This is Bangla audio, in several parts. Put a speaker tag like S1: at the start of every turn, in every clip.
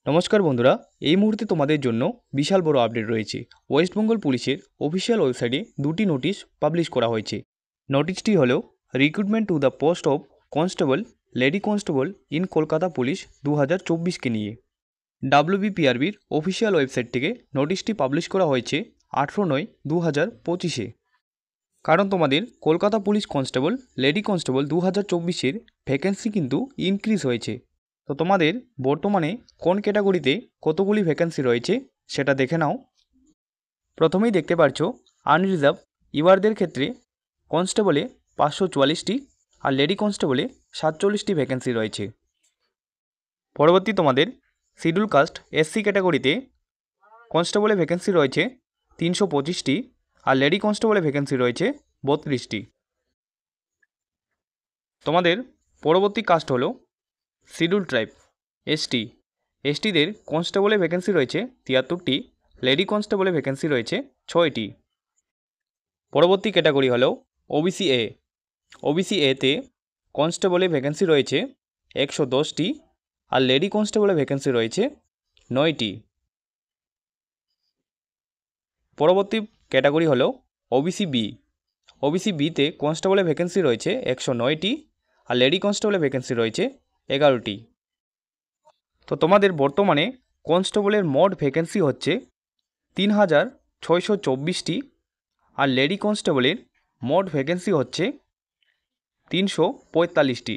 S1: নমস্কার বন্ধুরা, এই মুহূর্তে তোমাদের জন্য বিশাল বড় আপডেট রয়েছে। ওয়েস্ট বেঙ্গল পুলিশের অফিসিয়াল ওয়েবসাইটে দুটি নোটিশ পাবলিশ করা হয়েছে। নোটিশটি হলো recruitment to the post of constable, lady constable in Kolkata police 2024কে নিয়ে। WBPRBর অফিসিয়াল ওয়েবসাইট থেকে নোটিশটি পাবলিশ করা হয়েছে 18/9/2025-এ। কারণ তোমাদের Kolkata police constable, lady constable 2024-এর ভ্যাকেন্সি কিন্তু ইনক্রিজ হয়েছে। তো তোমাদের বর্তমানে কোন ক্যাটাগরিতে কতগুলি ভ্যাকেন্সি রয়েছে সেটা দেখে নাও। প্রথমেই দেখতে পাচ্ছ আনরিজার্ভ ইউআরদের ক্ষেত্রে কনস্টেবলে 544টি আর লেডি কনস্টেবলে 47টি ভ্যাকেন্সি রয়েছে। পরবর্তী তোমাদের শিডিউল কাস্ট SC ক্যাটাগরিতে কনস্টেবলে ভ্যাকেন্সি রয়েছে 325টি আর লেডি কনস্টেবলে ভ্যাকেন্সি রয়েছে 32টি। তোমাদের পরবর্তী কাস্ট হলো শিডিউল ট্রাইব STদের কনস্টেবলে ভ্যাকেন্সি রয়েছে 73টি, লেডি কনস্টেবলে ভ্যাকেন্সি রয়েছে 6টি। পরবর্তী ক্যাটাগরি হলো OBCA তে কনস্টেবলে ভ্যাকেন্সি রয়েছে 110টি আর লেডি কনস্টেবলে ভ্যাকেন্সি রয়েছে 9টি। পরবর্তী ক্যাটাগরি হলো OBCB তে কনস্টেবলে ভ্যাকেন্সি রয়েছে 109টি আর লেডি কনস্টেবলে ভ্যাকেন্সি রয়েছে 11টি। তো তোমাদের বর্তমানে কনস্টেবলের মোট ভ্যাকেন্সি হচ্ছে 3624টি আর লেডি কনস্টেবলের মোট ভ্যাকেন্সি হচ্ছে 345টি।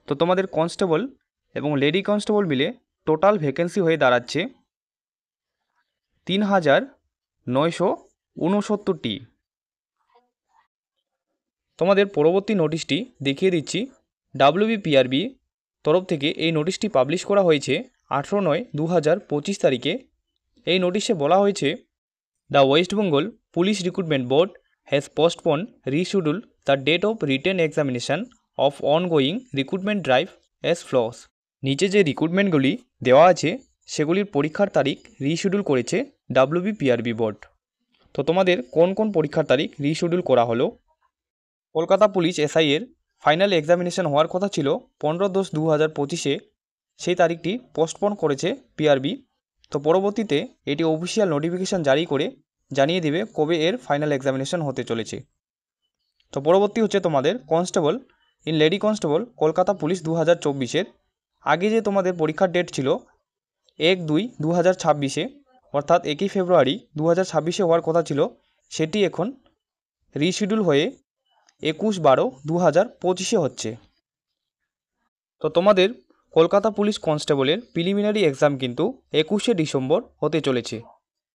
S1: তো তোমাদের কনস্টেবল এবং লেডি কনস্টেবল মিলে টোটাল ভ্যাকেন্সি হয়ে দাঁড়াচ্ছে 3969টি। তোমাদের পরবর্তী নোটিশটি দেখিয়ে দিচ্ছি। WBPRB তরফ থেকে এই নোটিশটি পাবলিশ করা হয়েছে 18/9/2025 তারিখে। এই নোটিশে বলা হয়েছে, the West Bengal police recruitment board has postpone reschedule the date of written examination of ongoing recruitment drive as follows. নিচে যে রিক্রুটমেন্টগুলি দেওয়া আছে সেগুলির পরীক্ষার তারিখ রিশিডিউল করেছে WBPRB বোর্ড। তো তোমাদের কোন কোন পরীক্ষার তারিখ রিশিডিউল করা হলো? কলকাতা পুলিশ SI-এর ফাইনাল এক্সামিনেশন হওয়ার কথা ছিল 15/10/2025-এ, সেই তারিখটি পোস্টপোন করেছে PRB। তো পরবর্তীতে এটি অফিসিয়াল নোটিফিকেশান জারি করে জানিয়ে দেবে কবে এর ফাইনাল এক্সামিনেশন হতে চলেছে। তো পরবর্তী হচ্ছে তোমাদের constable in lady constable Kolkata police 2024-এর। আগে যে তোমাদের পরীক্ষার ডেট ছিল 1/2/2026-এ, অর্থাৎ 1 ফেব্রুয়ারি 2026-এ হওয়ার কথা ছিল, সেটি এখন রিশিডিউল হয়ে 21/12/2025-এ হচ্ছে। তো তোমাদের কলকাতা পুলিশ কনস্টেবলের প্রিলিমিনারি এক্সাম কিন্তু 21শে ডিসেম্বর হতে চলেছে।